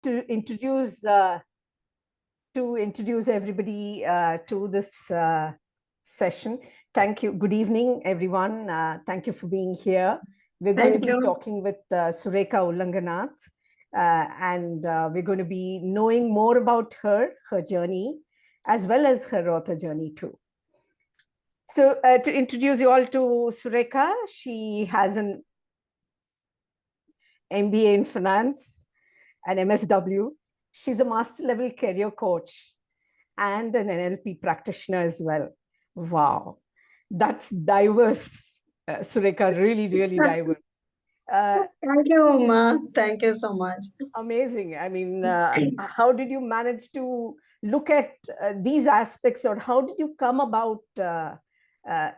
to introduce everybody to this session. Thank you. Good evening, everyone. Thank you for being here. We're going to be talking with Surekha Ullanganath, and we're going to be knowing more about her journey, as well as her author journey too. So to introduce you all to Surekha, she has an MBA in finance, an MSW. She's a master level career coach and an NLP practitioner as well. Wow, that's diverse, Surekha, really, really diverse. Thank you, Uma. Thank you so much. Amazing. I mean, how did you manage to look at these aspects, or how did you come about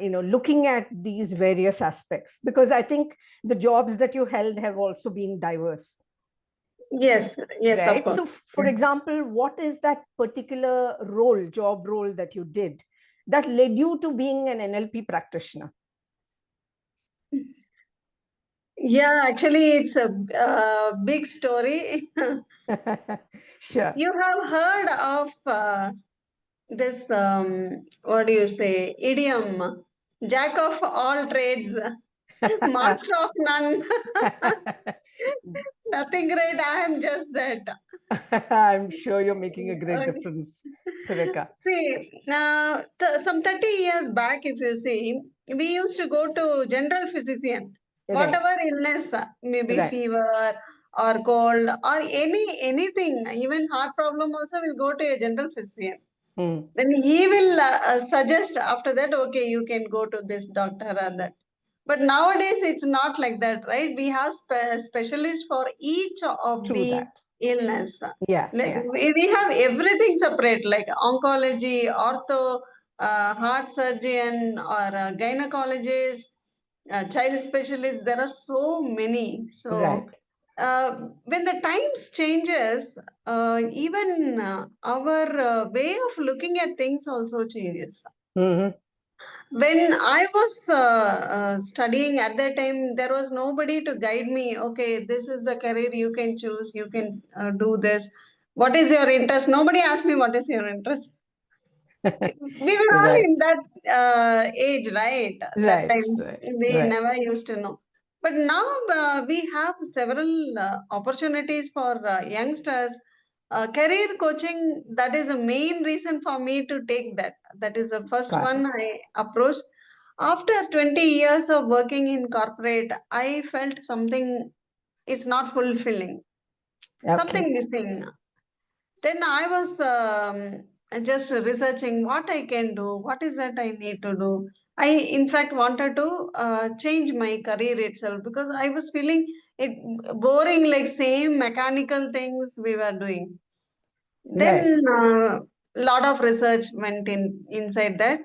looking at these various aspects? Because I think the jobs that you held have also been diverse. Yes, yes, right? Of course. So, for example, what is that particular job role that you did that led you to being an NLP practitioner? Yeah, actually, it's a big story. Sure. You have heard of this, what do you say, idiom, jack of all trades, master of none. Nothing great, I am just that. I'm sure you're making a great difference, Surekha. See, now, some 30 years back, if you see, we used to go to general physician, whatever illness, maybe fever or cold or anything, even heart problem also will go to a general physician. Then he will suggest after that, okay, you can go to this doctor or that. But nowadays it's not like that, right? We have specialists for each of the illness. Yeah. We have everything separate, like oncology, ortho, heart surgeon, or gynecologist, child specialist. There are so many. So when the times changes, even our way of looking at things also changes. When I was studying at that time, there was nobody to guide me. Okay, this is the career you can choose. You can do this. What is your interest? Nobody asked me what is your interest. We were all in that age, right? That time we never used to know. But now we have several opportunities for youngsters. Career coaching, that is the main reason for me to take that. That is the first one I approached. After 20 years of working in corporate, I felt something is not fulfilling. Something missing. Then I was just researching what I can do, what is that I need to do. I, in fact, wanted to change my career itself because I was feeling it boring, like same mechanical things we were doing. Then a lot of research went inside that.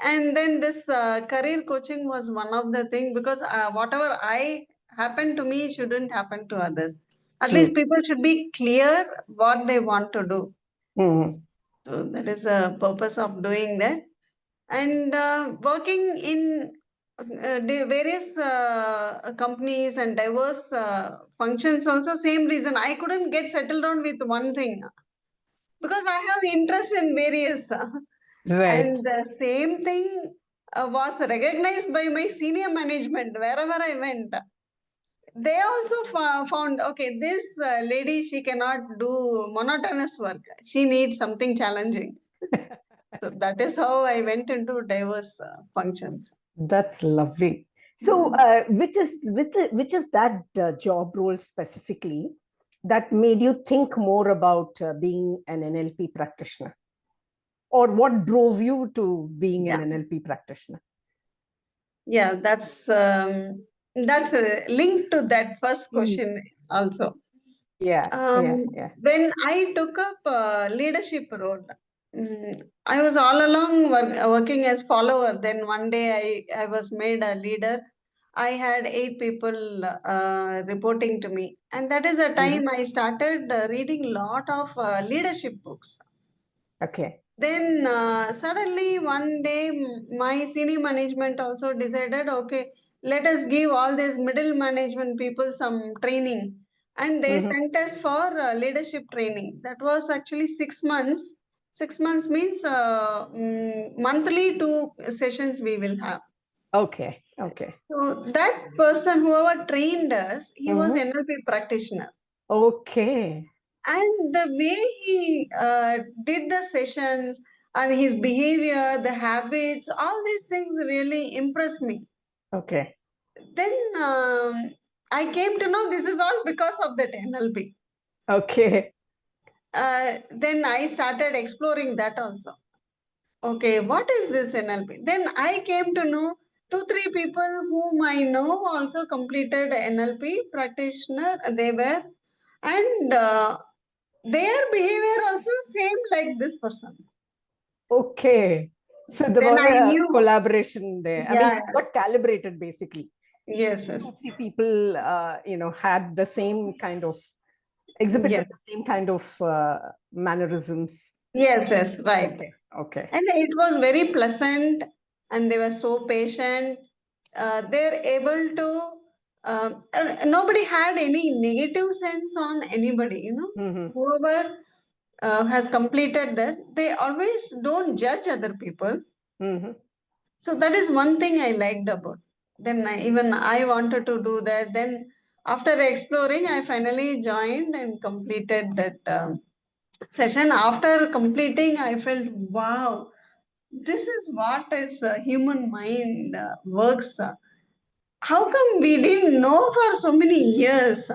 And then this career coaching was one of the things because whatever I happened to me shouldn't happen to others. At least people should be clear what they want to do. So that is the purpose of doing that. And working in the various companies and diverse functions also same reason. I couldn't get settled on with one thing because I have interest in various. And the same thing was recognized by my senior management wherever I went. They also found, okay, this lady, she cannot do monotonous work. She needs something challenging. So that is how I went into diverse functions. That's lovely. So which is that job role specifically that made you think more about being an NLP practitioner? Or what drove you to being an NLP practitioner? Yeah, that's a link to that first question also. When I took up a leadership role, I was all along working as follower. Then one day I was made a leader. I had 8 people reporting to me. And that is the time I started reading a lot of leadership books. Then suddenly one day my senior management also decided, okay, let us give all these middle management people some training. and they sent us for leadership training. That was actually 6 months. 6 months means monthly 2 sessions we will have. Okay. Okay. So that person, whoever trained us, he was NLP practitioner. Okay. And the way he did the sessions and his behavior, the habits, all these things really impressed me. Okay. Then I came to know this is all because of that NLP. Okay. Then I started exploring that also. Okay, what is this NLP? Then I came to know 2-3 people whom I know also completed NLP practitioner. They were, and their behavior also same like this person. Okay. So there Then was I a knew. collaboration there. I mean, Yeah. you got calibrated basically. Yes, yes. 2-3 people, had the same kind of, exhibited the same kind of mannerisms. Yes, yes, right. Okay. Okay. And it was very pleasant, and they were so patient. They're able to, nobody had any negative sense on anybody, Whoever has completed that, they always don't judge other people. So that is one thing I liked about. Then even I wanted to do that. Then after exploring, I finally joined and completed that session. After completing, I felt, wow, this is what is human mind works. How come we didn't know for so many years?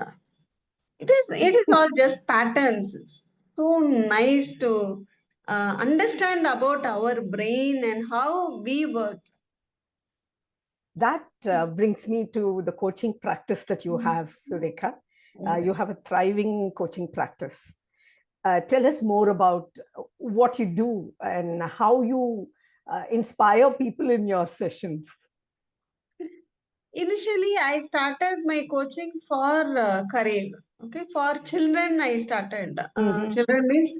It is all just patterns. It's so nice to understand about our brain and how we work. That brings me to the coaching practice that you have, Surekha. You have a thriving coaching practice. Tell us more about what you do and how you inspire people in your sessions. Initially, I started my coaching for career. Okay, for children, I started. Children means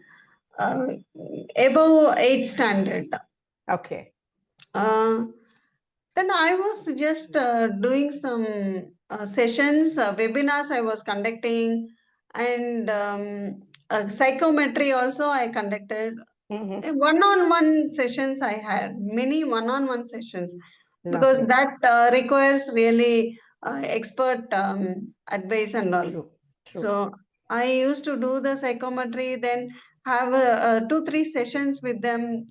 above 8th standard. Okay. Then I was just doing some sessions, webinars I was conducting, and psychometry also I conducted. One-on-one sessions I had, many one-on-one sessions, because that requires really expert advice and all. True. So I used to do the psychometry, then have 2-3 sessions with them,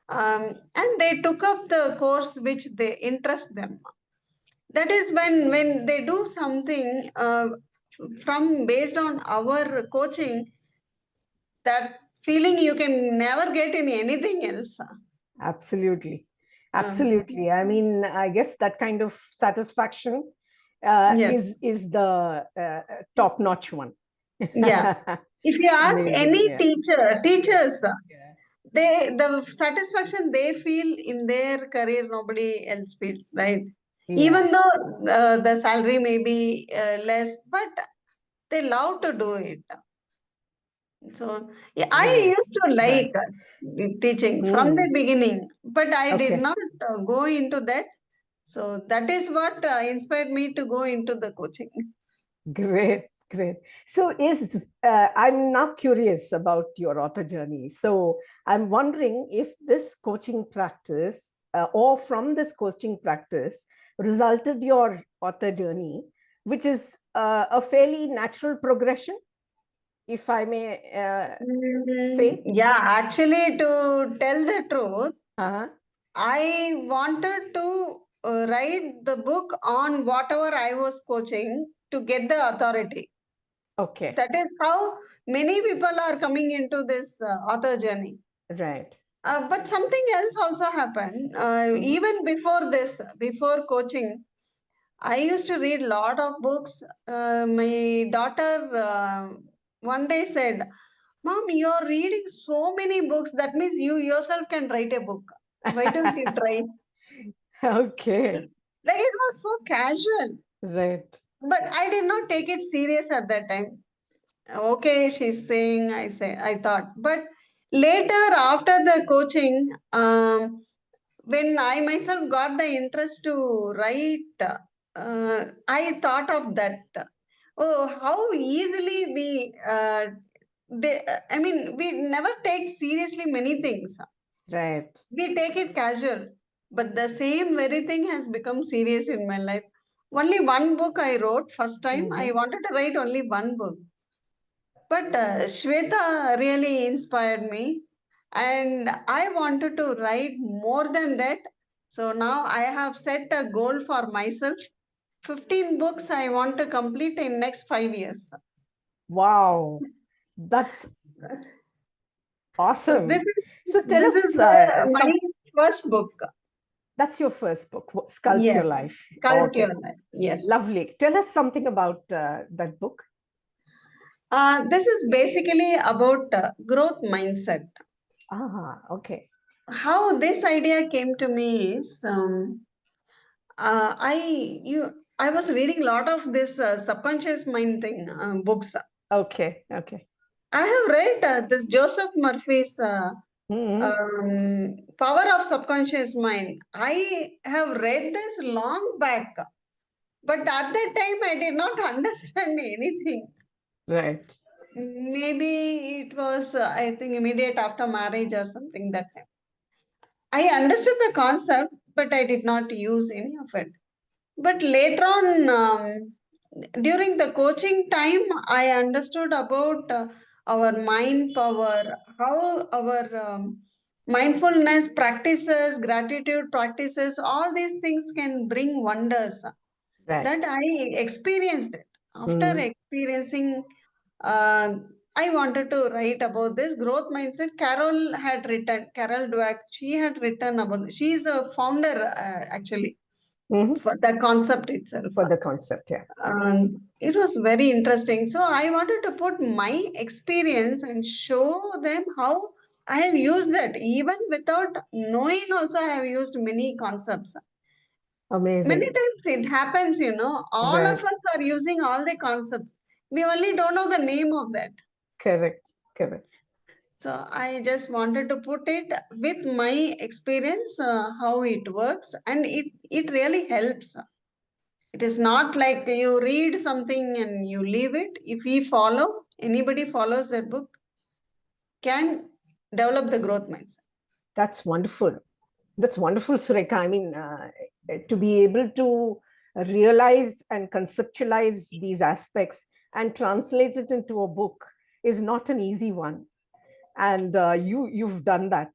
and they took up the course which they interest them. That is when they do something from based on our coaching, that feeling you can never get in anything else. Absolutely. Absolutely. I mean, I guess that kind of satisfaction is the top-notch one. Yeah. If you ask Amazing, any yeah. teachers, the satisfaction they feel in their career, nobody else feels, right? Yeah. Even though the salary may be less, but they love to do it. So yeah, I used to like teaching from the beginning, but I did not go into that. So that is what inspired me to go into the coaching. Great, great. So I'm now curious about your author journey. So I'm wondering if this coaching practice or from this coaching practice resulted your author journey, which is a fairly natural progression, if I may say. Yeah, actually, to tell the truth, I wanted to write the book on whatever I was coaching to get the authority. Okay. That is how many people are coming into this author journey. Right. But something else also happened. Even before this, before coaching, I used to read a lot of books. My daughter one day said, "Mom, you're reading so many books. That means you yourself can write a book. Why don't you try?" Okay. Like it was so casual. Right. But I did not take it serious at that time. Okay, she's saying, I thought. But later, after the coaching, when I myself got the interest to write, I thought of that. oh, how easily we, I mean, we never take seriously many things. Right. We take it casual, but the same very thing has become serious in my life. Only one book I wrote first time. I wanted to write only one book. But Shweta really inspired me, and I wanted to write more than that. So now I have set a goal for myself. 15 books I want to complete in next 5 years. Wow, that's So awesome. this is So tell this us is my first book. that's your first book, Sculpt Yes, Your Life. Sculpt Okay, Your Life. Yes. lovely. Tell us something about that book. This is basically about growth mindset. Okay. How this idea came to me is I was reading a lot of this subconscious mind thing books. Okay. Okay. I have read this Joseph Murphy's Mhm. Power of Subconscious Mind. I have read this long back, but at that time I did not understand anything. Right. Maybe it was, I think, immediate after marriage or something that time. I understood the concept, but I did not use any of it. But later on, during the coaching time, I understood about our mind power, how our mindfulness practices, gratitude practices, all these things can bring wonders. That Right. I experienced it. After Mhm. experiencing, uh, I wanted to write about this growth mindset. Carol Dweck, she had written about, she is a founder actually Mhm. for the concept itself. For the concept, yeah. It was very interesting. So I wanted to put my experience and show them how I have used that. Even without knowing, also I have used many concepts. Many Amazing. times it happens, all of Right. us are using all the concepts. We only don't know the name of that. Correct. Correct. So I just wanted to put it with my experience, how it works, and it really helps. It is not like you read something and you leave it. If we follow, anybody follows that book can develop the growth mindset. That's wonderful. That's wonderful, Sureka. I mean, to be able to realize and conceptualize these aspects and translate it into a book is not an easy one. And you've done that.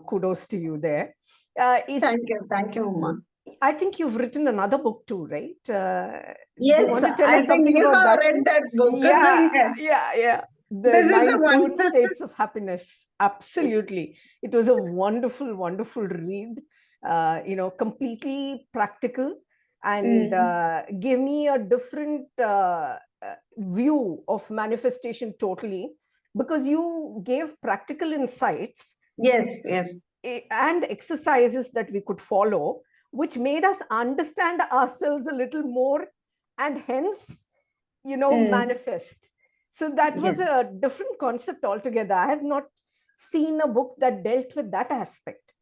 Kudos to you there. Thank you, Uma. I think you've written another book too, right? Do you Yes, want to tell I us think something you about have that read too? that book. Yeah, Yes, yeah, yeah. The this is the Nine one. Proven States of Happiness. Absolutely. It was a wonderful, wonderful read, completely practical and Mm. gave me a different view of manifestation totally because you gave practical insights Yes, yes. and exercises that we could follow, which made us understand ourselves a little more and hence, Mm. manifest. So that was Yes. a different concept altogether. I have not seen a book that dealt with that aspect.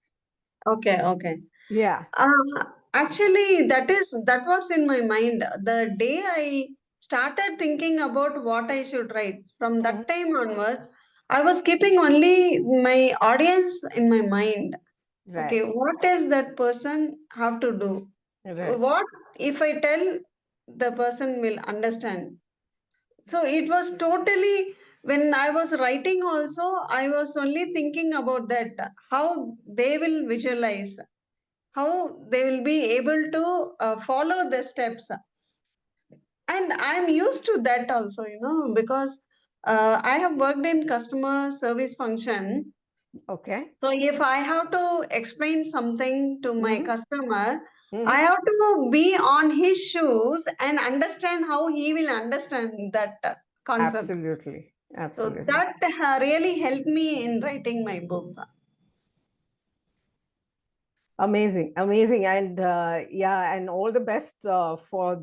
Okay, okay. Yeah. Actually, that was in my mind. The day I started thinking about what I should write, from Mhm. that time onwards, I was keeping only my audience in my mind. Okay, Right. what does that person have to do? Right. What if I tell the person will understand? So it was totally, when I was writing also, I was only thinking about that, how they will visualize, how they will be able to follow the steps. And I'm used to that also, because I have worked in customer service function. Okay. So if I have to explain something to my Mhm. customer, I Mhm. have to be on his shoes and understand how he will understand that concept. Absolutely. So Absolutely. that really helped me in writing my book. Amazing, amazing, and yeah, and all the best for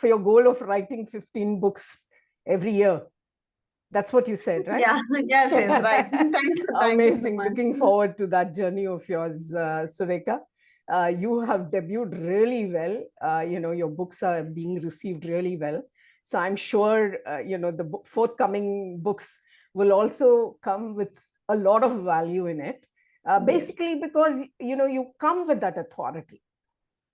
your goal of writing 15 books every year. That's what you said, right? Yeah, yes, yes, right. Thank you so Amazing. much. Looking forward to that journey of yours, Sureka. You have debuted really well. Your books are being received really well. So I'm sure, the forthcoming books will also come with a lot of value in it. Basically, because, you come with that authority.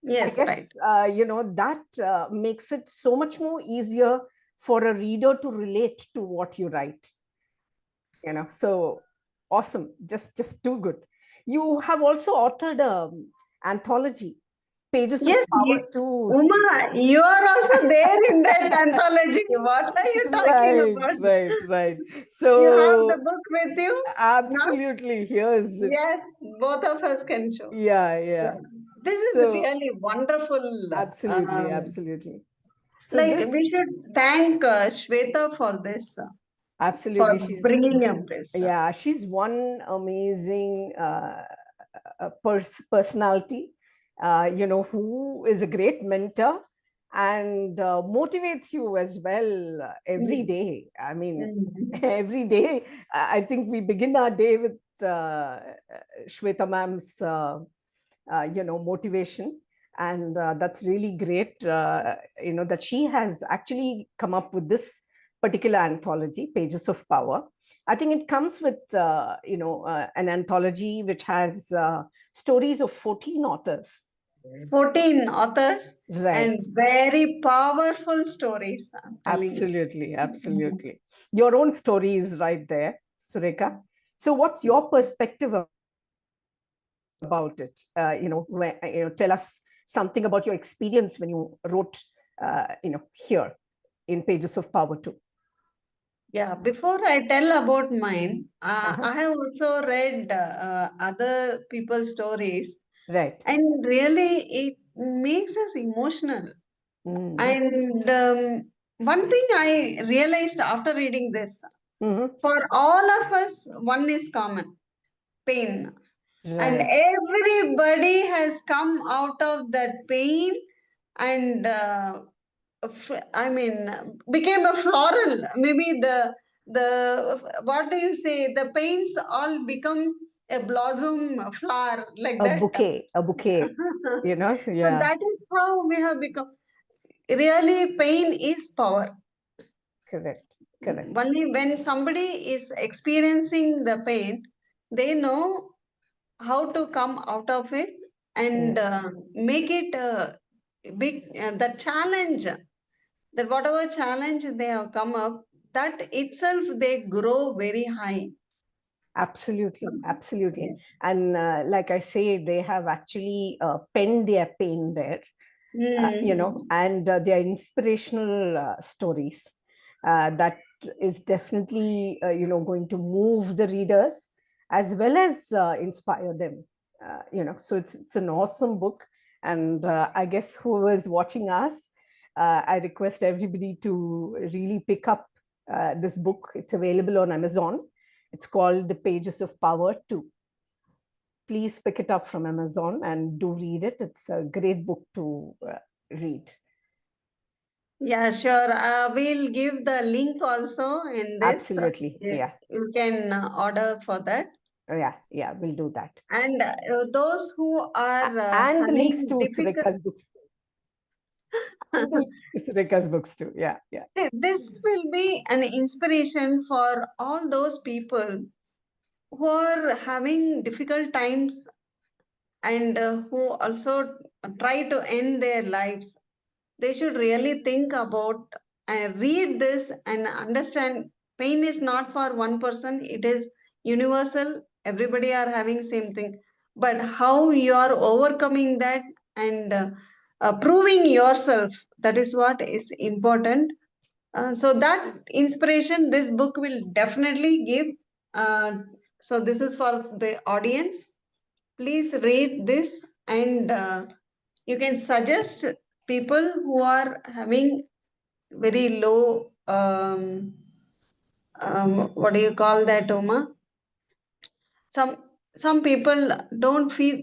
I Yes, right. guess, that makes it so much more easier for a reader to relate to what you write. So awesome. Just too good. You have also authored an anthology, Pages of Yes, Power too. Uma, you are also there in that anthology. What are you talking Right, about? right. You have the So book with you now? absolutely, here's it. Yes, both of us can show. Yeah. Yeah. This is So really wonderful. absolutely. So Like we this, should thank Shweta for this, for absolutely, bringing up this. she's one amazing personality, who is a great mentor and motivates you as well every Mm. day. I mean, Mhm. every day, I think we begin our day with Shweta ma'am's, motivation. And that's really great, that she has actually come up with this particular anthology, Pages of Power. I think it comes with, an anthology which has stories of 14 authors. 14 authors Right. and very powerful stories, I'm telling you. Absolutely. Your own story is right there, Sureka. So what's your perspective about it? Tell us something about your experience when you wrote, here in Pages of Power too. Yeah, before I tell about mine, Uh-huh. I have also read other people's stories, Right. and really it makes us emotional. Mm-hmm. And one thing I realized after reading this, Mm-hmm. for all of us, one is common: pain. And Right. everybody has come out of that pain and I mean, became a floral. Maybe the what do you say? The paints all become a blossom, a flower like that. A bouquet, So yeah. that is how we have become. Really, pain is power. Correct. Only when somebody is experiencing the pain, they know how to come out of it and Mm. make it a big the challenge, that whatever challenge they have come up, that itself they grow very high. Absolutely. Yes. And like I say, they have actually penned their pain there, Mm. and their inspirational stories that is definitely, going to move the readers as well as inspire them. So it's an awesome book. And I guess who is watching us, I request everybody to really pick up this book. It's available on Amazon. It's called The Pages of Power 2. Please pick it up from Amazon and do read it. It's a great book to read. Yeah, sure. We'll give the link also in this. Absolutely. You Yeah. you can order for that. Yeah, we'll do that. And those who are And the links having to difficult, Sureka's books. And the links to Sureka's books too. Yeah. this will be an inspiration for all those people who are having difficult times and who also try to end their lives. They should really think about and read this and understand pain is not for one person, it is universal. Everybody are having same thing. But how you are overcoming that and proving yourself, that is what is important. So that inspiration this book will definitely give. Uh, so this is for the audience. Please read this and you can suggest people who are having very low what do you call that, Uma? Some people don't feel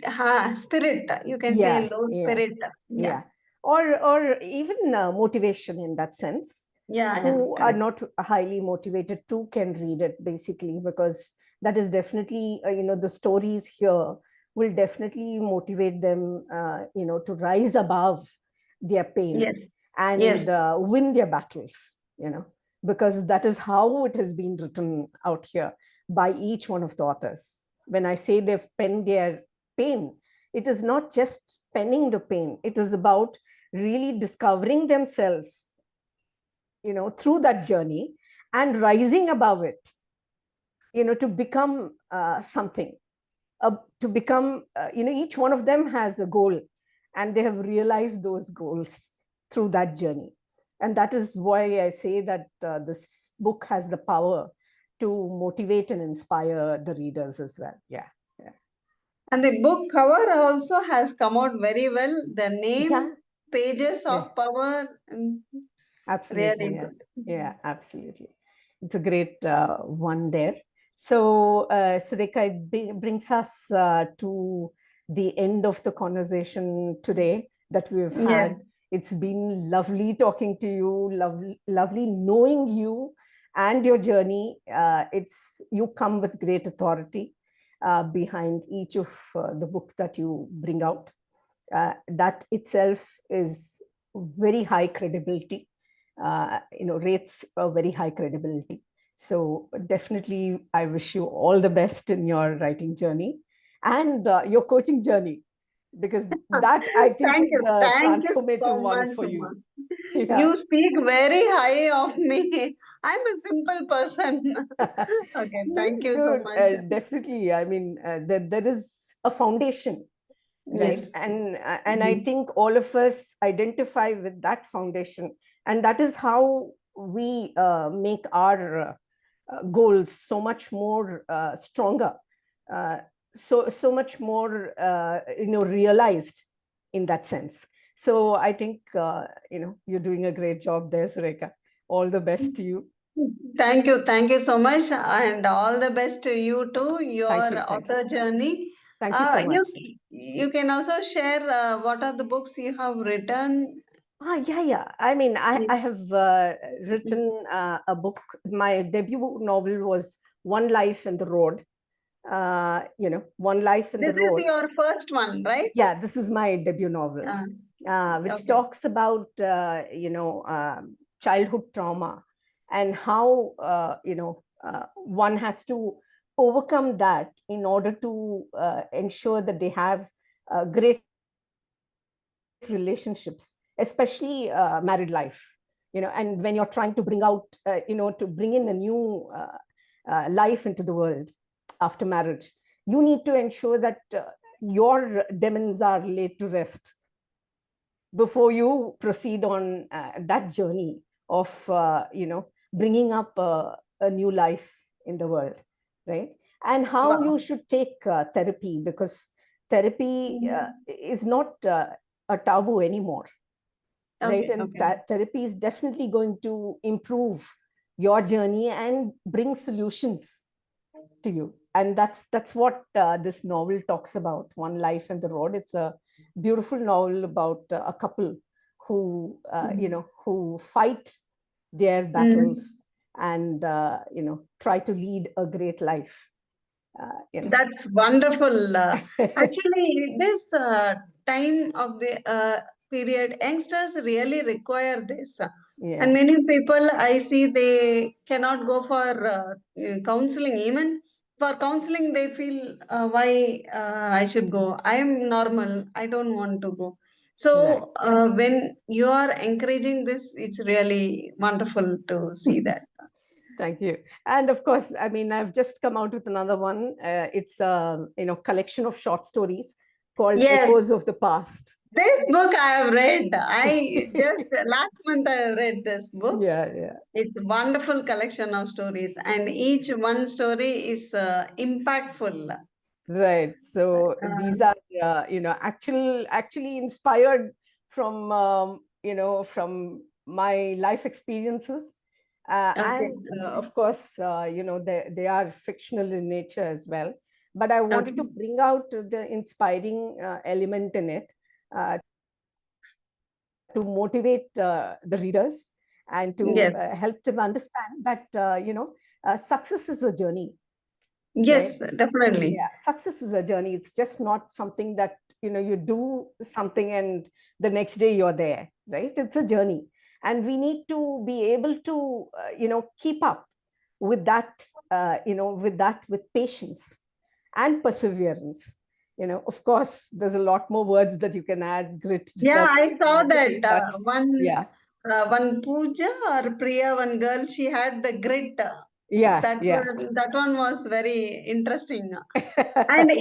spirit. You can say low Yeah. spirit. Yeah, Yeah. Or even motivation in that sense, yeah, who are correct. not highly motivated too can read it, basically, because that is definitely, the stories here will definitely motivate them, to rise above their pain. Yes. and win their battles, because that is how it has been written out here by each one of the authors. When I say they've penned their pain, it is not just penning the pain. It is about really discovering themselves, through that journey and rising above it, to become something, to become, each one of them has a goal, and they have realized those goals through that journey. And that is why I say that this book has the power to motivate and inspire the readers as well. Yeah. And the book cover also has come out very well. The name, Pages of Power. Absolutely. Really good. Yeah, absolutely. It's a great one there. So, Sureka, it brings us to the end of the conversation today that we've had. It's been lovely talking to you, lovely knowing you and your journey. You come with great authority behind each of the book that you bring out. That itself is very high credibility, rates a very high credibility. So definitely, I wish you all the best in your writing journey and your coaching journey, because that I think is the transformative one for you. Yeah. You speak very high of me. I'm a simple person. Okay, thank you so much. Definitely. I mean, there is a foundation, right? Yes. And I think all of us identify with that foundation, and that is how we make our goals so much more stronger, so much more realized in that sense. So I think you're doing a great job there, Sureka. All the best to you. Thank you so much, and all the best to you too, your author journey. Thank you so much. You can also share what are the books you have written. Yeah. I mean, I have written a book. My debut novel was One Life in the Road. One Life in the Road. This is your first one, right? Yeah, this is my debut novel, which talks about, childhood trauma and how, one has to overcome that in order to ensure that they have great relationships, especially married life, and when you're trying to bring out, to bring in a new life into the world after marriage, you need to ensure that your demons are laid to rest before you proceed on that journey of, bringing up a new life in the world, right? And how you should take therapy, because therapy is not a taboo anymore, right? And that therapy is definitely going to improve your journey and bring solutions to you. And that's what this novel talks about, One Life in the Road. It's a beautiful novel about a couple who who fight their battles and try to lead a great life. That's wonderful. Actually, this time of the period, youngsters really require this. And many people I see, they cannot go for counseling. Even for counseling, they feel, why I should go? I am normal. I don't want to go. So when you are encouraging this, it's really wonderful to see that. Thank you. And of course, I mean, I've just come out with another one. It's a collection of short stories called Echoes of the Past. This book I have read. I just last month I read this book. Yeah. It's a wonderful collection of stories, and each one story is impactful. Right. So these are actually inspired from from my life experiences. And of course, they are fictional in nature as well. But I wanted to bring out the inspiring element in it to motivate the readers and to help them understand that, success is a journey. Yes, right? Definitely. Yeah, success is a journey. It's just not something that, you do something and the next day you're there, right? It's a journey. And we need to be able to, keep up with that, with patience and perseverance. Of course, there's a lot more words that you can add, grit, Yeah, I saw determination, that but yeah, one Pooja or Priya, one girl, she had the grit. yeah, That yeah. that one was very interesting. And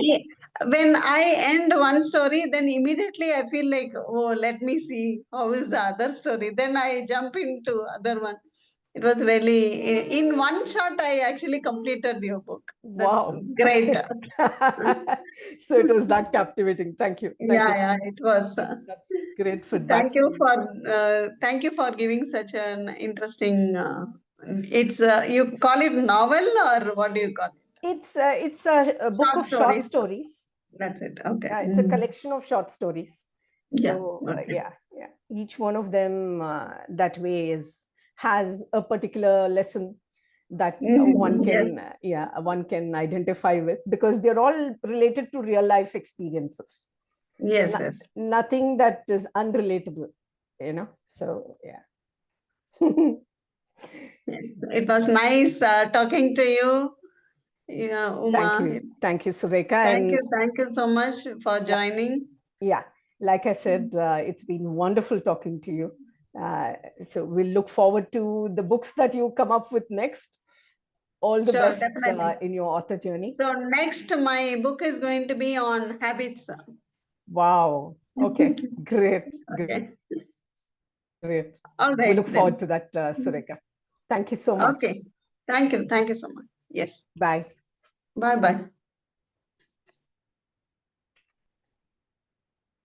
when I end one story, then immediately I feel like, oh, let me see how is the other story. Then I jump into other one. It was really in one shot. I actually completed your book. That's Wow. great. So it was that captivating. Thank you. Thank you. Yeah, it was. That's great feedback. Thank you for giving such an interesting. It's you call it novel or what do you call it? It's a book Short of short stories. stories. That's it. Okay. It's a collection of short stories. Yeah. So Okay. each one of them that way has a particular lesson that one Yes. one can identify with, because they're all related to real life experiences. Yes. Yes. Nothing that is unrelatable, so yeah. It was nice talking to you, yeah, Uma. Thank you, Surekha. Thank you so much for joining. Yeah, like I said, it's been wonderful talking to you. So we'll look forward to the books that you come up with next. All the Sure, best definitely. in your author journey. So next, my book is going to be on habits. Wow. Okay. Great. Okay. Great. All We right look then. forward to that, Surekha. Thank you so much. Okay. Thank you. Thank you so much. Yes. Bye. Bye bye.